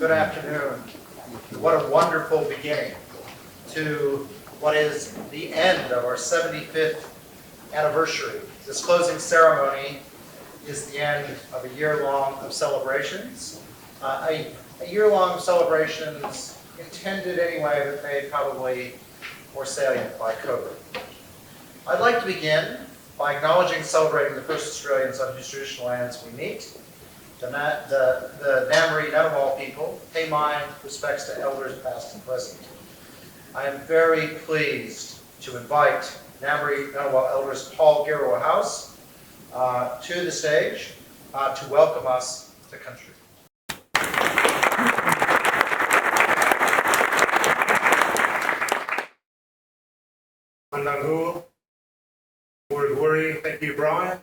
Good afternoon. What a wonderful beginning to what is the end of our 75th anniversary. This closing ceremony is the end of a year-long of celebrations. A year-long of celebrations intended anyway, but made probably more salient by COVID. I'd like to begin by acknowledging and celebrating the first Australians on whose traditional lands we meet, the Namari Ngunnawal people. Pay my respects to elders past and present. I am very pleased to invite Namari Ngunnawal elders Paul Girawa House to the stage to welcome us to country. Mandangu, Wuri, thank you, Brian.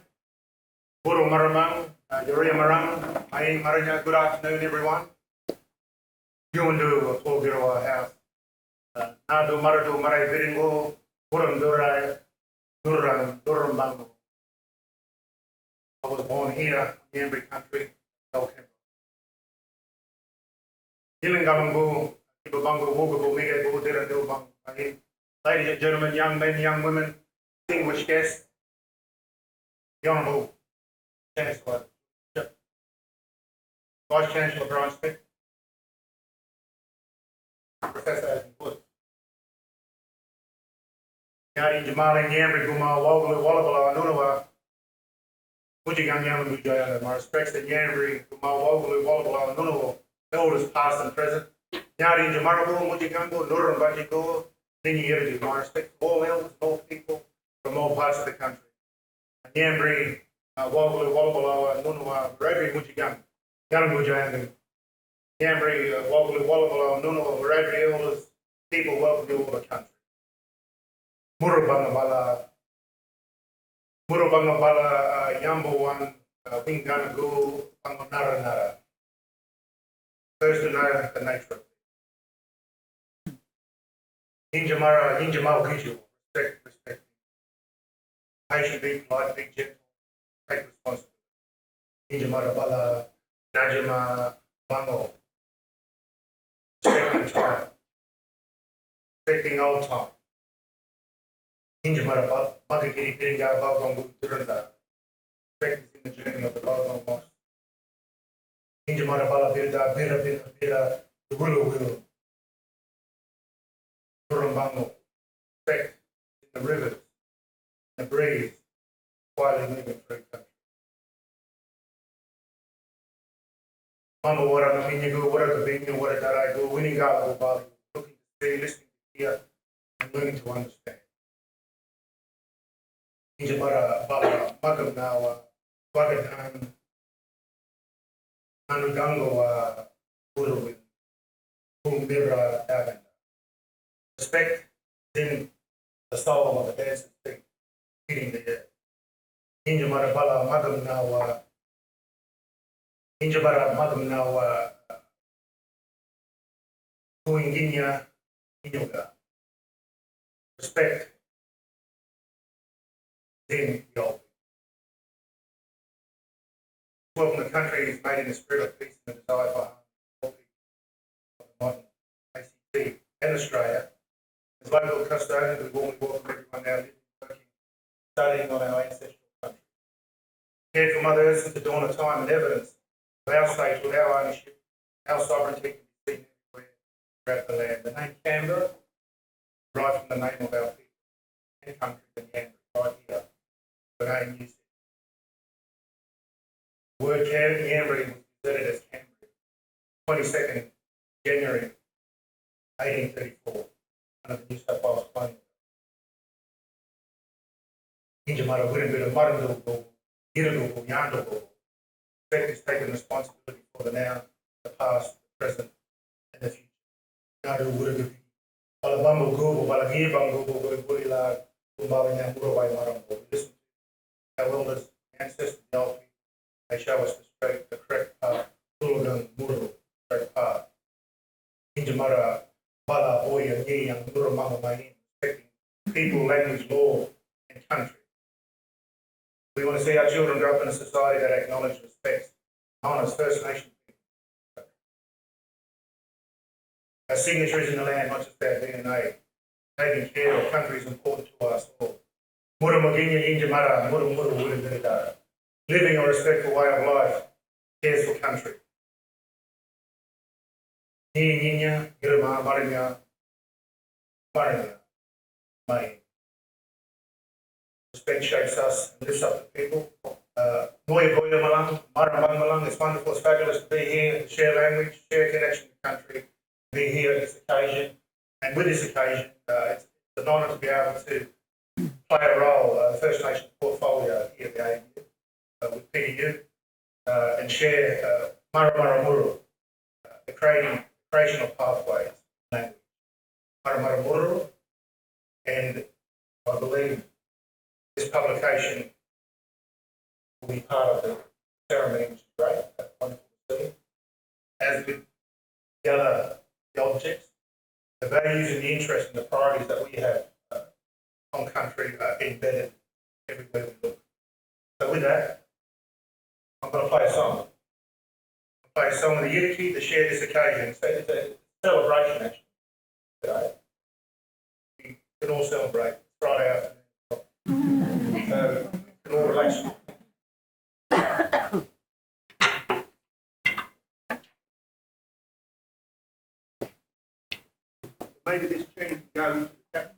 Buru Maramang, Yoria Marang, Aing Maranya, good afternoon, everyone. Yundu, Paul Girawa House. Nadu Maradu Marai Viringo, Buram Durai, Duram Bango. I was born here in Embry country, Daugherty. Yilingamangu, Ibabango, Wogabu, Migabu, Dirandu Bang. Ladies and gentlemen, young men, young women, distinguished guests, the Honourable Chancellor, Vice-Chancellor Brian Smith, Professor Adam Wood, Yadi Jamali Nyambri Guma, Woglu, Wallabala, Nunua, Mujigang Yaman Mujayana, my respects to Nyambri Guma, Woglu, Wallabala, Nunua, elders past and present, Yadi Jamarabu, Mujigango, Nuran Bajigo, my respect to all elders, all people from all parts of the country. Nyambri, Woglu, Wallabala, Nunua, Rabri Mujigang, Yalan Mujayana, Nyambri, Woglu, Wallabala, Nunua, Rabri elders, people welcome to all the country. Murabangabala, Yambo one, Winganagu, Pangonara. First to know the nature of it. Injamara Gishu, respect. Patient, be polite, be gentle, take responsibility. Injamara Bala, Najima Bango, respecting time, respecting old time. Injamara Magakiri Piringa Balgongu Duranda, respecting the journey of the Balgong Moss. Injamara Bala Birda, Bira, the Willow. Durumbango, respect in the rivers, the breeze, quietly moving through the country. Mama, what I'm a minigo, what a big, what a that I go, winning out of Bali, looking to see, listening to hear, and learning to understand. Injamara Bala, Magam now, Wagadan, Anudango, Buruwin, Umbira, Davin. Respect in the soul of the dancing thing, feeding the air. Injamara Bala Magam now, Injabara Magam now, Tuinginya, Inuga. Respect in the old. Welcome the country is made in the spirit of peace and the desire for all people of the modern ACT and Australia. As local custodians, we warmly welcome everyone now living, working, studying on our ancestral country. Cared from Mother Earth since the dawn of time and evidence of our state with our ownership, our sovereignty can be seen everywhere throughout the land. The name Canberra, right from the name of our people and country, the Canberra, right here, the name you see. The word Canberra was gazetted as Canberra, 22nd January 1834. Of the New South Wales Plain. Injamara wouldn't be a Marango, Girago, Yandogo. Respect is taking responsibility for the now, the past, the present, and the future. Nadu would have been Alabama Google, Balagibam Google, Burila, Umbali, and Buraway Marango. Listen to our elders, ancestors, the old people. They show us the correct path. Tulugan, Muru, correct path. Injamara. Bala, Oya, Yang, Muramama, respecting people, language, law, and country. We want to see our children grow up in a society that acknowledges, respects, honours First Nation people. Our signature is in the land, not just our DNA. Taking care of country is important to us all. Living a respectful way of life cares for country. Respect shapes us and lifts up the people. It's wonderful, it's fabulous to be here, to share language, share connection to country, be here at this occasion. And with this occasion, it's an honour to be able to play a role, the First Nations portfolio here at the ANU with PDU and share Mara Muru, the creation of pathways, language. Mara Muru, and I believe this publication will be part of the ceremony, which is great. That's wonderful to see. As with the objects, the values and the interest and the priorities that we have on country are embedded everywhere we look. So with that, I'm going to play a song. I'll play a song of the Unity to share this occasion. So it's a celebration, actually, today. We can all celebrate. It's Friday afternoon. So we can all relax. Maybe this tune can go into the capsule.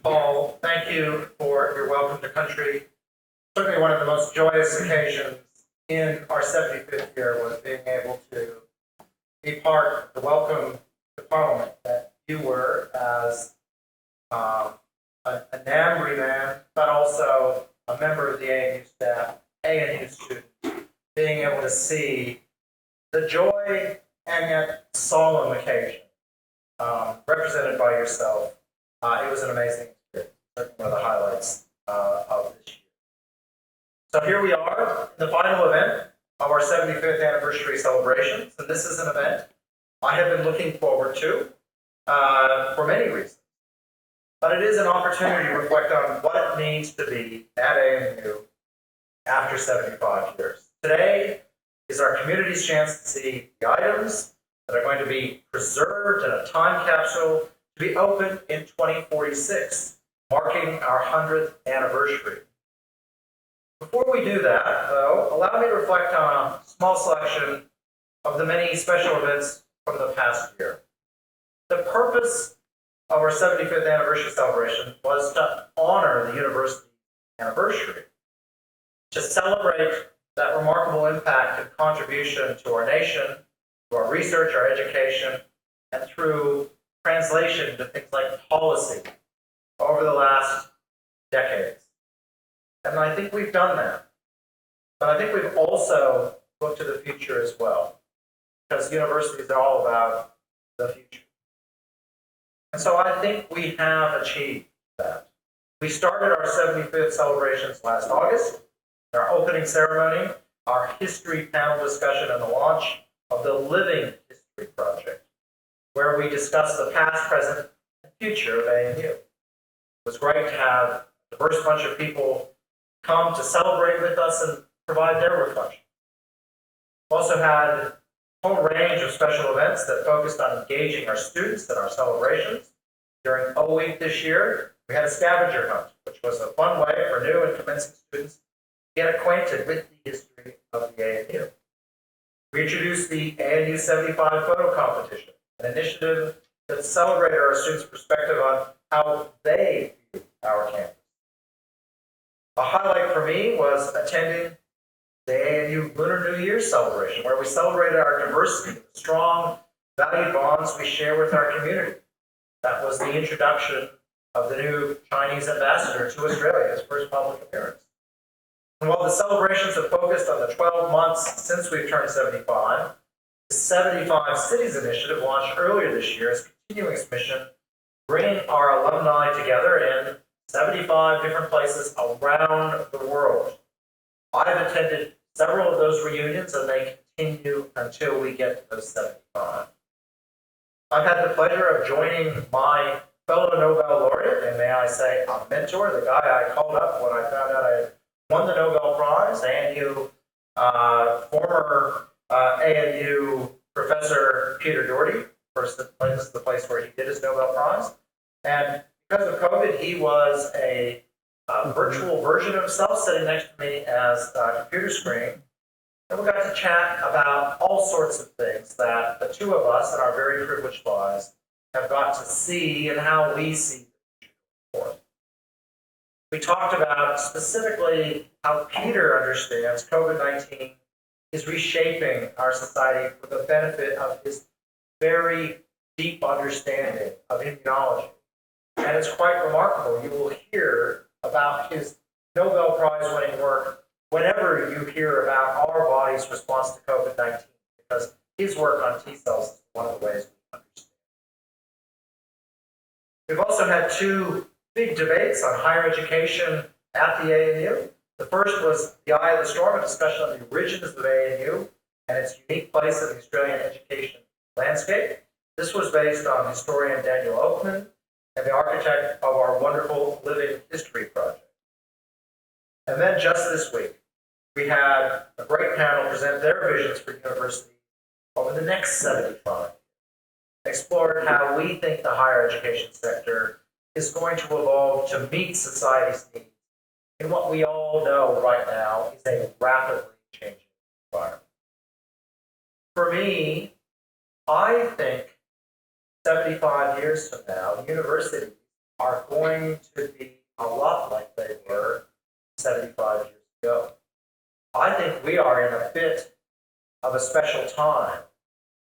Paul, thank you for your welcome to country. Certainly one of the most joyous occasions in our 75th year was being able to be part of the welcome to Parliament that you were as a NAMRI man, but also a member of the ANU staff, ANU student, being able to see the joy and yet solemn occasion represented by yourself. It was an amazing experience, certainly one of the highlights of this year. So here we are, the final event of our 75th anniversary celebrations, and this is an event I have been looking forward to for many reasons. But it is an opportunity to reflect on what it means to be at ANU after 75 years. Today is our community's chance to see the items that are going to be preserved in a time capsule to be opened in 2046, marking our 100th anniversary. Before we do that, though, allow me to reflect on a small selection of the many special events from the past year. The purpose of our 75th anniversary celebration was to honor the university anniversary, to celebrate that remarkable impact and contribution to our nation, to our research, our education, and through translation to things like policy over the last decades. And I think we've done that. But I think we've also looked to the future as well, because universities are all about the future. And so I think we have achieved that. We started our 75th celebrations last August, our opening ceremony, our history panel discussion, and the launch of the Living History Project, where we discussed the past, present, and future of ANU. It was great to have a diverse bunch of people come to celebrate with us and provide their reflection. We also had a whole range of special events that focused on engaging our students in our celebrations. During O Week this year, we had a scavenger hunt, which was a fun way for new and commencing students to get acquainted with the history of the ANU. We introduced the ANU 75 photo competition, an initiative that celebrated our students' perspective on how they view our campus. A highlight for me was attending the ANU Lunar New Year celebration, where we celebrated our diversity, the strong, valued bonds we share with our community. That was the introduction of the new Chinese ambassador to Australia, his first public appearance. And while the celebrations have focused on the 12 months since we've turned 75, the 75 Cities Initiative, launched earlier this year, is continuing its mission, bringing our alumni together in 75 different places around the world. I've attended several of those reunions, and they continue until we get to those 75. I've had the pleasure of joining my fellow Nobel laureate, and may I say a mentor, the guy I called up when I found out I had won the Nobel Prize, ANU, former ANU professor Peter Daugherty. First, this is the place where he did his Nobel Prize. And because of COVID, he was a virtual version of himself sitting next to me as a computer screen. And we got to chat about all sorts of things that the two of us in our very privileged lives have got to see and how we see the future. We talked about specifically how Peter understands COVID-19 is reshaping our society for the benefit of his very deep understanding of immunology. And it's quite remarkable. You will hear about his Nobel Prize winning work whenever you hear about our body's response to COVID-19, because his work on T cells is one of the ways we understand. We've also had two big debates on higher education at the ANU. The first was the Eye of the Storm, a discussion on the origins of ANU and its unique place in the Australian education landscape. This was based on historian Daniel Oakman and the architect of our wonderful Living History project. And then just this week, we had a great panel present their visions for university over the next 75 years. Explored how we think the higher education sector is going to evolve to meet society's needs in what we all know right now is a rapidly changing environment. For me, I think 75 years from now, universities are going to be a lot like they were 75 years ago. I think we are in a bit of a special time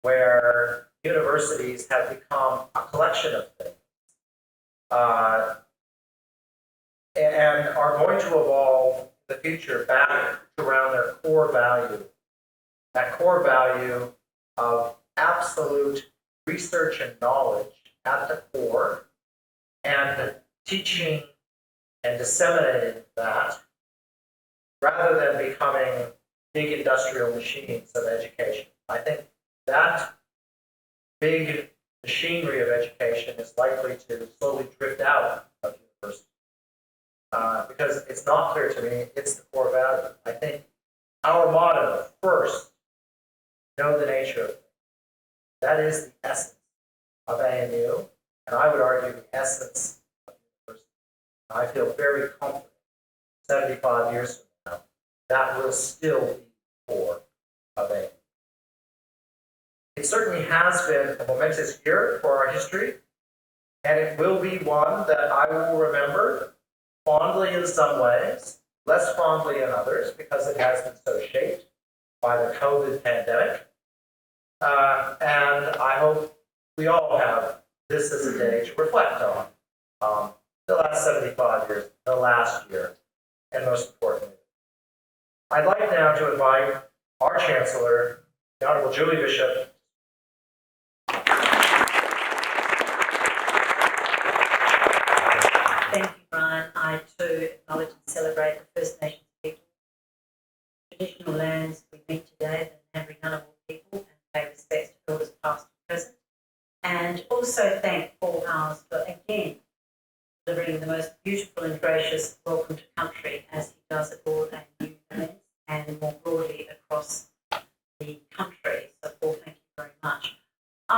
where universities have become a collection of things and are going to evolve in the future back around their core value. That core value of absolute research and knowledge at the core, and teaching and disseminating that, rather than becoming big industrial machines of education. I think that big machinery of education is likely to slowly drift out of university. Because it's not clear to me it's the core value. I think our motto, first, know the nature of things. That is the essence of ANU, and I would argue the essence of university. I feel very confident 75 years from now, that will still be the core of ANU. It certainly has been a momentous year for our history, and it will be one that I will remember fondly in some ways, less fondly in others, because it has been so shaped by the COVID pandemic. And I hope we all have this as a day to reflect on the last 75 years, the last year, and most importantly. I'd like now to invite our Chancellor, the Honorable Julie Bishop. Thank you, Brian. I too acknowledge and celebrate the First Nations people, traditional lands we meet today, the Aboriginal people, and pay respect to elders past and present. And also thank Paul Howes for again delivering the most beautiful and gracious welcome to country as he does at all our new events. And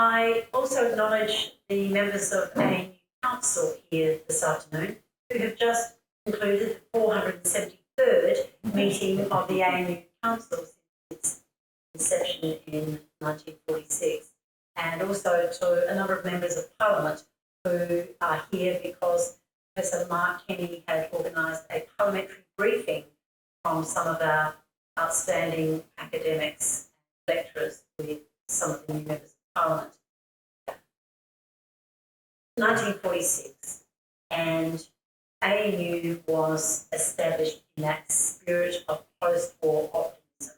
I also acknowledge the members of ANU Council here this afternoon who have just concluded the 473rd meeting of the ANU Council since its inception in 1946, and also to a number of members of Parliament who are here because Professor Mark Kenny had organised a parliamentary briefing from some of our outstanding academics and lecturers with some of the new members of Parliament. 1946, and ANU was established in that spirit of post-war optimism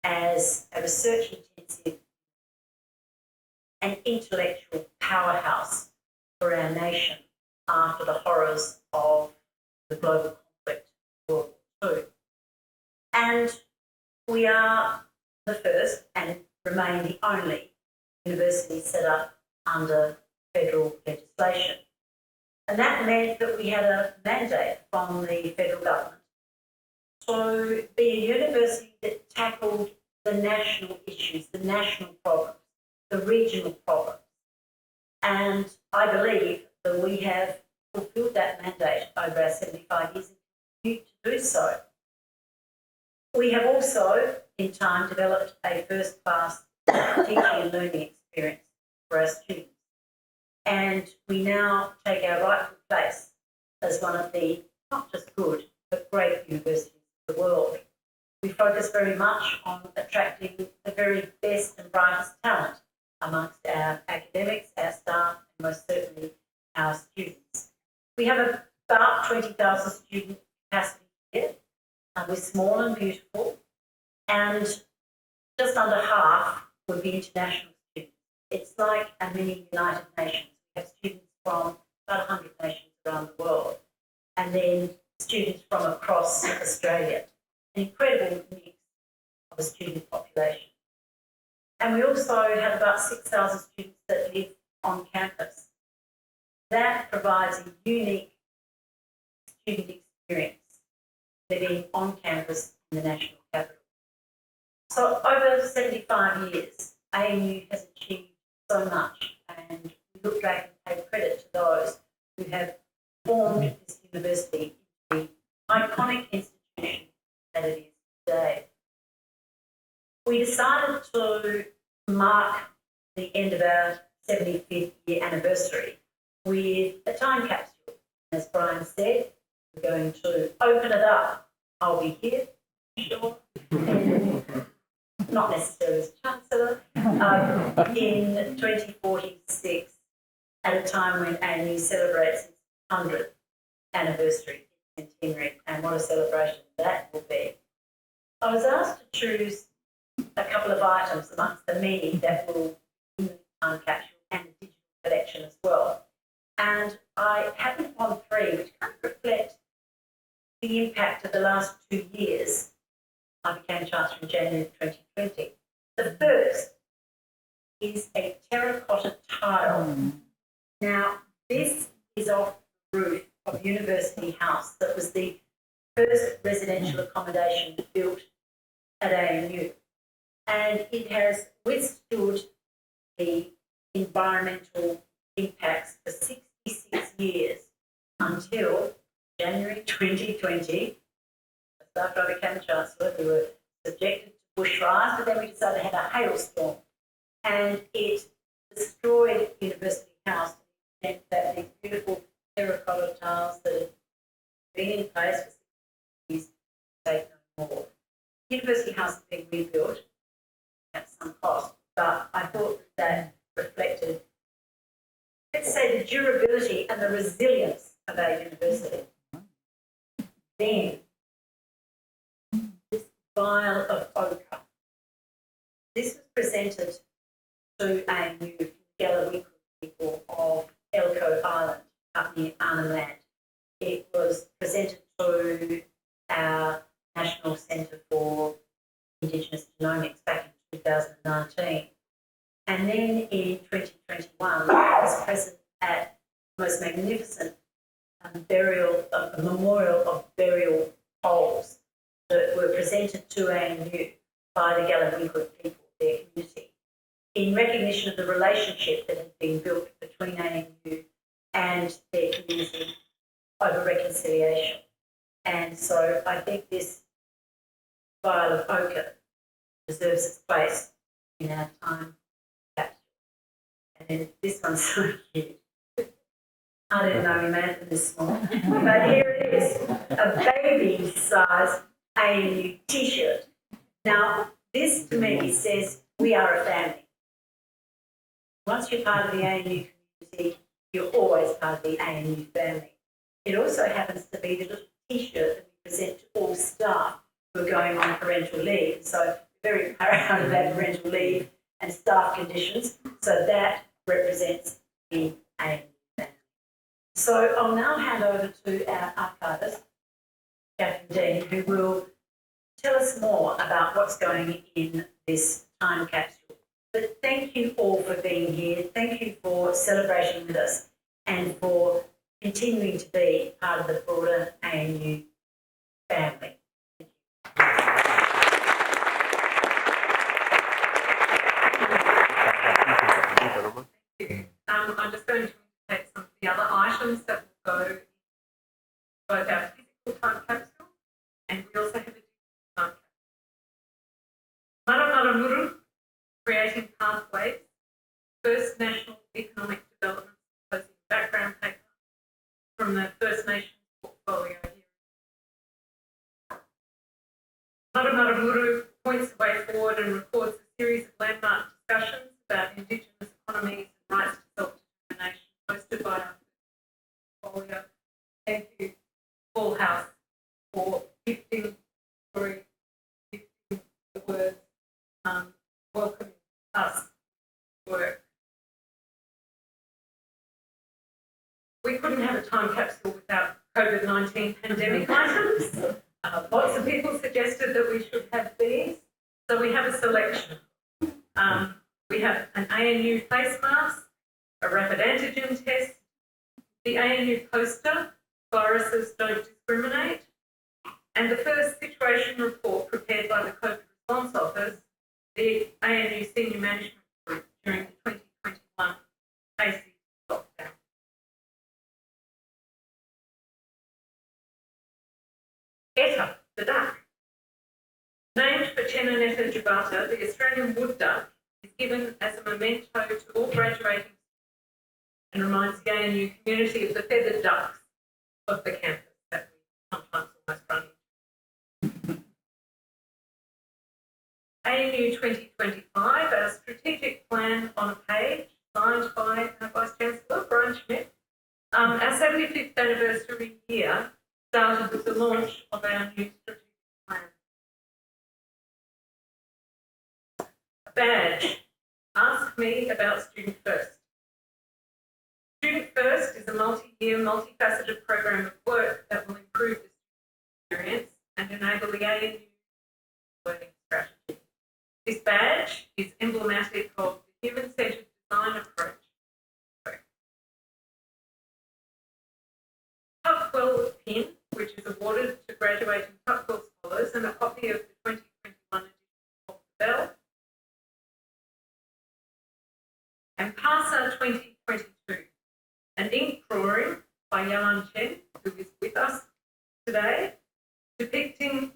as a research-intensive and intellectual powerhouse for our nation after the horrors of the global conflict of World War II. And we are the first and remain the only university set up under federal legislation. And that meant that we had a mandate from the federal government to be a university that tackled the national issues, the national problems, the regional problems. And I believe that we have fulfilled that mandate over our 75 years and continue to do so. We have also, in time, developed a first-class teaching and learning experience for our students. And we now take our rightful place as one of the, not just good, but great universities of the world. We focus very much on attracting the very best and brightest talent amongst our academics, our staff, and most certainly our students. We have about 20,000 student capacity here. We're small and beautiful, and just under half would be international students. It's like a mini United Nations. We have students from about 100 nations around the world, and then students from across Australia. An incredible mix of a student population. And we also have about 6,000 students that live on campus. That provides a unique student experience living on campus in the national capital. So over 75 years, ANU has achieved so much, and we look back and pay credit to those who have formed this university into the iconic institution that it is today. We decided to mark the end of our 75th year anniversary with a time capsule. As Brian said, we're going to open it up. I'll be here, sure, not necessarily as Chancellor, in 2046, at a time when ANU celebrates its 100th anniversary, centenary, and what a celebration that will be. I was asked to choose a couple of items amongst the many that will be in the time capsule and the digital collection as well. And I happened upon three which kind of reflect the impact of the last 2 years. I became Chancellor in January 2020. The first is a terracotta tile. Now, this is off the roof of University House that was the first residential accommodation built at ANU. And it has withstood the environmental impacts for 66 years until January 2020, just after I became Chancellor. We were subjected to bushfires, but then we decided to have a hailstorm, and it destroyed University House to the extent that these beautiful terracotta tiles that had been in place for 60 years take no more. University House has been rebuilt at some cost, but I thought that reflected, let's say, the durability and the resilience of our university. Then, this vial of ochre. This was presented to ANU Galloway people of Elcho Island up near Arnhem Land. It was presented to our National Centre for Indigenous Genomics back in 2019. And then in 2021, it was present at the most magnificent memorial of burial poles that were presented to ANU by the Galloway people, their community. in recognition of the relationship that had been built between ANU and their community over reconciliation. And so I think this vial of ochre deserves its place in our time capsule. And then this one's so cute. I didn't know we made them this small, but here it is, a baby-size ANU T-shirt. Now, this to me says we are a family. Once you're part of the ANU community, you're always part of the ANU family. It also happens to be the little T-shirt that we present to all staff who are going on parental leave. So very proud of that parental leave and staff conditions. So that represents the ANU family. So I'll now hand over to our archivist, Catherine Dean, who will tell us more about what's going in this time capsule. But thank you all for being here. Thank you for celebrating with us and for continuing to be part of the broader ANU family. I'm just going to take some of the other items that will go in both our physical time capsule and we also have a digital time capsule. Mara Muru, Creating Pathways, First National Economic Development Symposium background paper from the First Nations portfolio here. Mara Muru points the way forward and records a series of landmark discussions about Indigenous economies and rights to self-determination hosted by our portfolio. Thank you, Full House, for gifting the words, welcoming us to work. We couldn't have a time capsule without COVID-19 pandemic items. Lots of people suggested that we should have these, so we have a selection. We have an ANU face mask, a rapid antigen test, the ANU poster, Viruses Don't Discriminate, and the first situation report prepared by the COVID Response Office, the ANU Senior Management Group during the 2021 AC lockdown. Etta, the duck. Named for Chenanetta jubata, the Australian wood duck is given as a memento to all graduating students and reminds the ANU community of the feathered ducks of the campus that we sometimes almost run into. ANU 2025, our strategic plan on a page, signed by our Vice-Chancellor, Brian Schmidt. Our 75th anniversary year started with the launch of our new strategic plan. A badge. Ask me about Student First. Student First is a multi-year, multifaceted program of work that will improve the student experience and enable the ANU learning strategy. This badge is emblematic of the human-centred design approach. Tuckwell pin, which is awarded to graduating Tuckwell scholars, and a copy of the 2021 edition of the Bell. And PARSA 2022, an ink drawing by Yalan Chen, who is with us today, depicting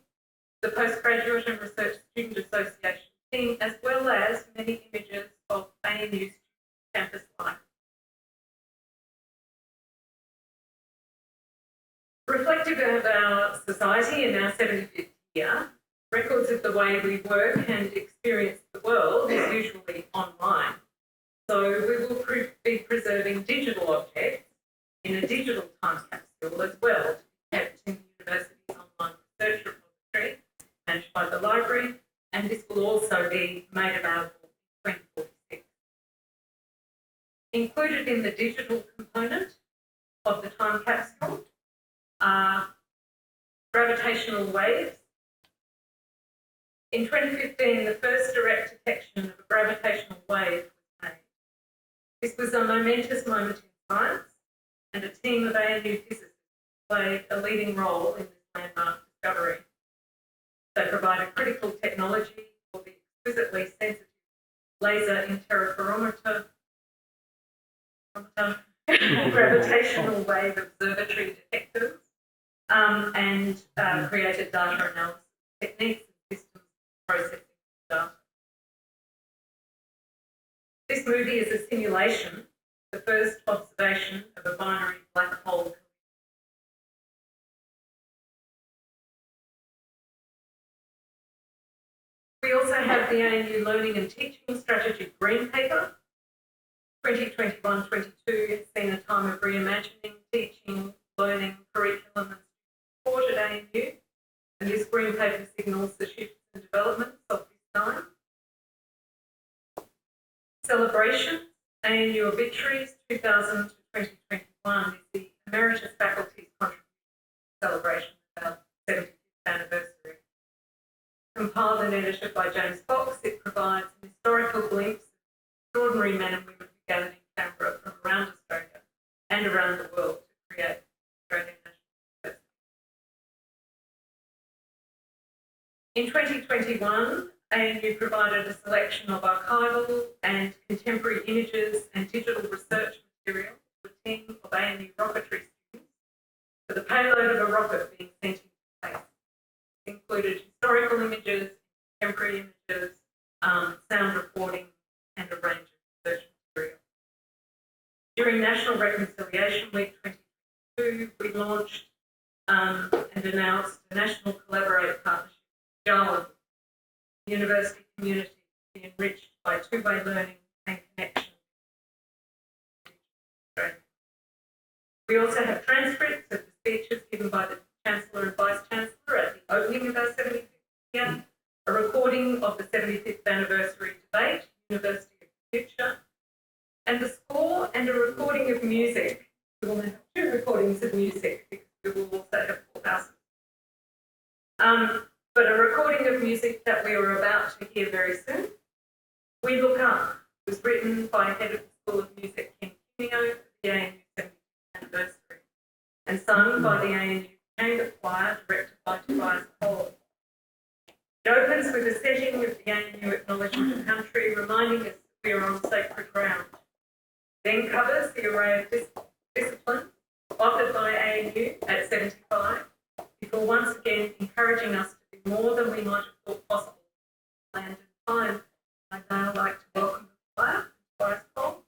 the Postgraduate and Research Student Association team, as well as many images of ANU campus life. Reflective of our society in our 75th year, records of the way we work and experience the world is usually online. So we will be preserving digital objects in a digital time capsule as well to be kept in the university's online research repository managed by the library, and this will also be made available in 2046. Included in the digital component of the time capsule are gravitational waves. In 2015, the first direct detection of a gravitational wave was made. This was a momentous moment in science, and a team of ANU physicists played a leading role in this landmark discovery. They provided critical technology for the exquisitely sensitive laser interferometer, gravitational wave observatory detectors, and created data analysis techniques and systems processing data. This movie is a simulation, the first observation of a binary black hole. We also have the ANU Learning and Teaching Strategy Green Paper. 2021-22 has seen a time of reimagining teaching, learning, curriculum and support at ANU, and this Green Paper signals the shifts and developments of this time. Celebration, ANU Obituaries 2000 to 2021 is the Emeritus Faculty's contribution celebration of our 75th anniversary. Compiled and edited by James Fox, it provides an historical glimpse of extraordinary men and women who gathered in Canberra from around Australia and around the world to create Australian National University. In 2021, ANU provided a selection of archival and contemporary images and digital research material to a team of ANU rocketry students for the payload of a rocket being sent into space. It included historical images, contemporary images, sound recording, and a range of research material. During National Reconciliation Week 2022, we launched and announced a national collaborate partnership with Daugherty, the university community to be enriched by two-way learning and connection. We also have transcripts of the speeches given by the Chancellor and Vice-Chancellor at the opening of our 75th year, a recording of the 75th anniversary debate, University of the Future, and the score and a recording of music. We will have 2 recordings of music because we will also have 4 houses. But a recording of music that we are about to hear very soon. We Look Up was written by Head of the School of Music, Ken Cuneo, for the ANU 75th anniversary, and sung by the ANU Chamber Choir, directed by Tobias Hall. It opens with a setting of the ANU acknowledgement of country, reminding us that we are on sacred ground. Then covers the array of disciplines offered by ANU at 75, before once again encouraging us to do more than we might have thought possible in land and time. I'd now like to welcome the choir, Tobias Hall.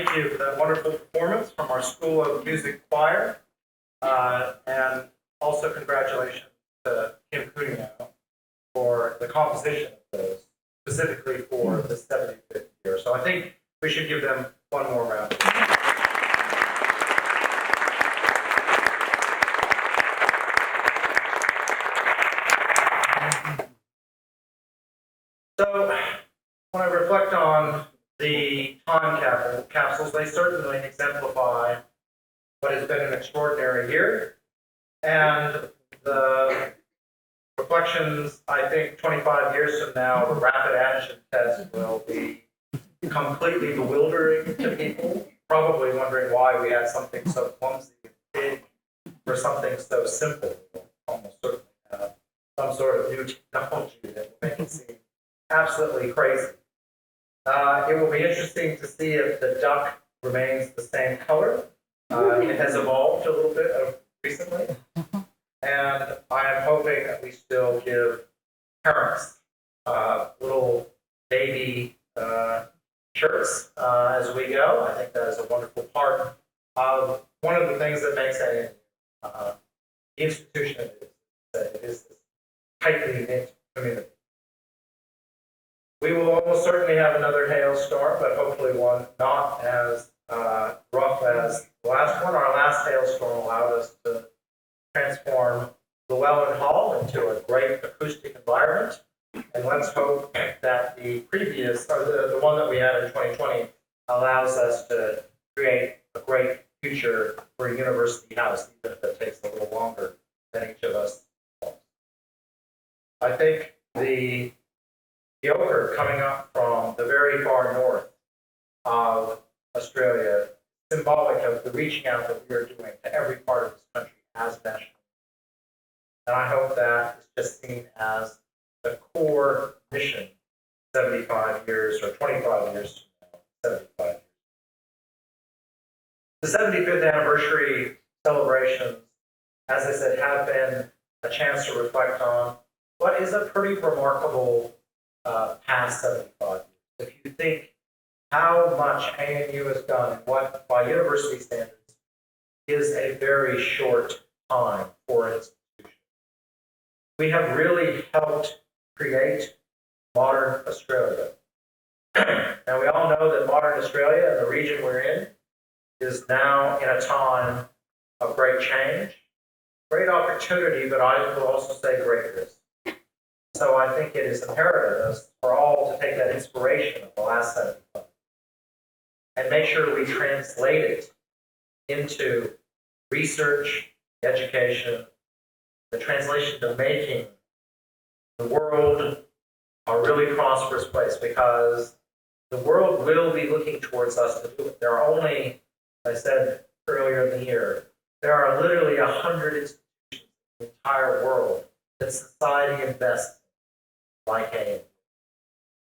thank you for that wonderful performance from our School of Music Choir. And also congratulations to Kim Cunio for the composition of those, specifically for the 75th year. So I think we should give them one more round. So when I reflect on the time capsules, they certainly exemplify what has been an extraordinary year. And the reflections, I think 25 years from now, the rapid antigen test will be completely bewildering to people, probably wondering why we had something so clumsy and big for something so simple. We'll almost certainly have some sort of new technology that will make it seem absolutely crazy. It will be interesting to see if the duck remains the same color. It has evolved a little bit recently, and I am hoping that we still give parents little baby shirts as we go. I think that is a wonderful part of one of the things that makes a institution that it is this tightly knit community. We will almost certainly have another hailstorm, but hopefully one not as rough as the last one. Our last hailstorm allowed us to transform Llewellyn Hall into a great acoustic environment. And let's hope that the previous, or the one that we had in 2020, allows us to create a great future for a university house, even if it takes a little longer than each of us wants. I think the ochre coming up from the very far north of Australia, symbolic of the reaching out that we are doing to every part of this country as national. And I hope that is just seen as the core mission 75 years or 25 years from now, 75 years. The 75th anniversary celebrations, as I said, have been a chance to reflect on what is a pretty remarkable past 75 years. If you think how much ANU has done, what by university standards is a very short time for an institution. We have really helped create modern Australia. And we all know that modern Australia and the region we're in is now in a time of great change, great opportunity, but I will also say great risk. So I think it is imperative for all to take that inspiration of the last 75 and make sure we translate it into research, education, the translation to making the world a really prosperous place, because the world will be looking towards us to do it. There are only, as I said earlier in the year, there are literally 100 institutions in the entire world that society invests in, like ANU.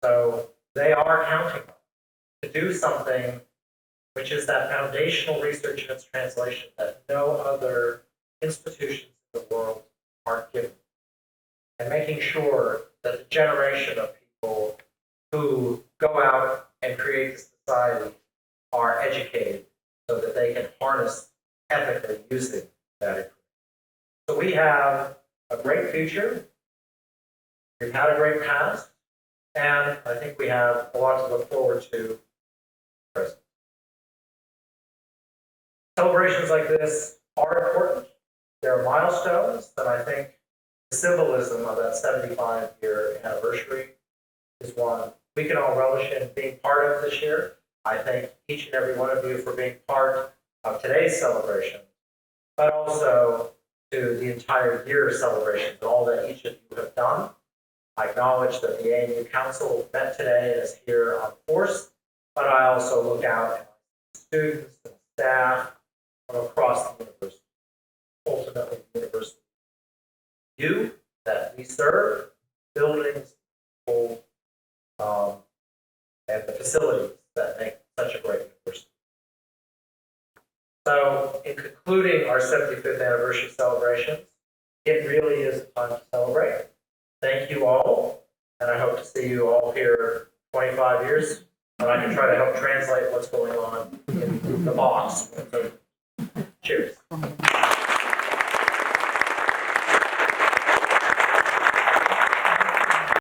So they are counting on to do something which is that foundational research and its translation that no other institutions in the world aren't given. And making sure that the generation of people who go out and create the society are educated so that they can harness ethically using that information. So we have a great future. We've had a great past. And I think we have a lot to look forward to present. Celebrations like this are important. They're milestones, and I think the symbolism of that 75-year anniversary is one we can all relish in being part of this year. I thank each and every one of you for being part of today's celebration, but also to the entire year celebrations and all that each of you have done. I acknowledge that the ANU Council met today and is here on force, but I also look out at students and staff from across the university, ultimately the university. You that we serve, buildings, people, and the facilities that make such a great university. So, in concluding our 75th anniversary celebrations, it really is a time to celebrate. Thank you all, and I hope to see you all here 25 years and I can try to help translate what's going on in the box. So, cheers.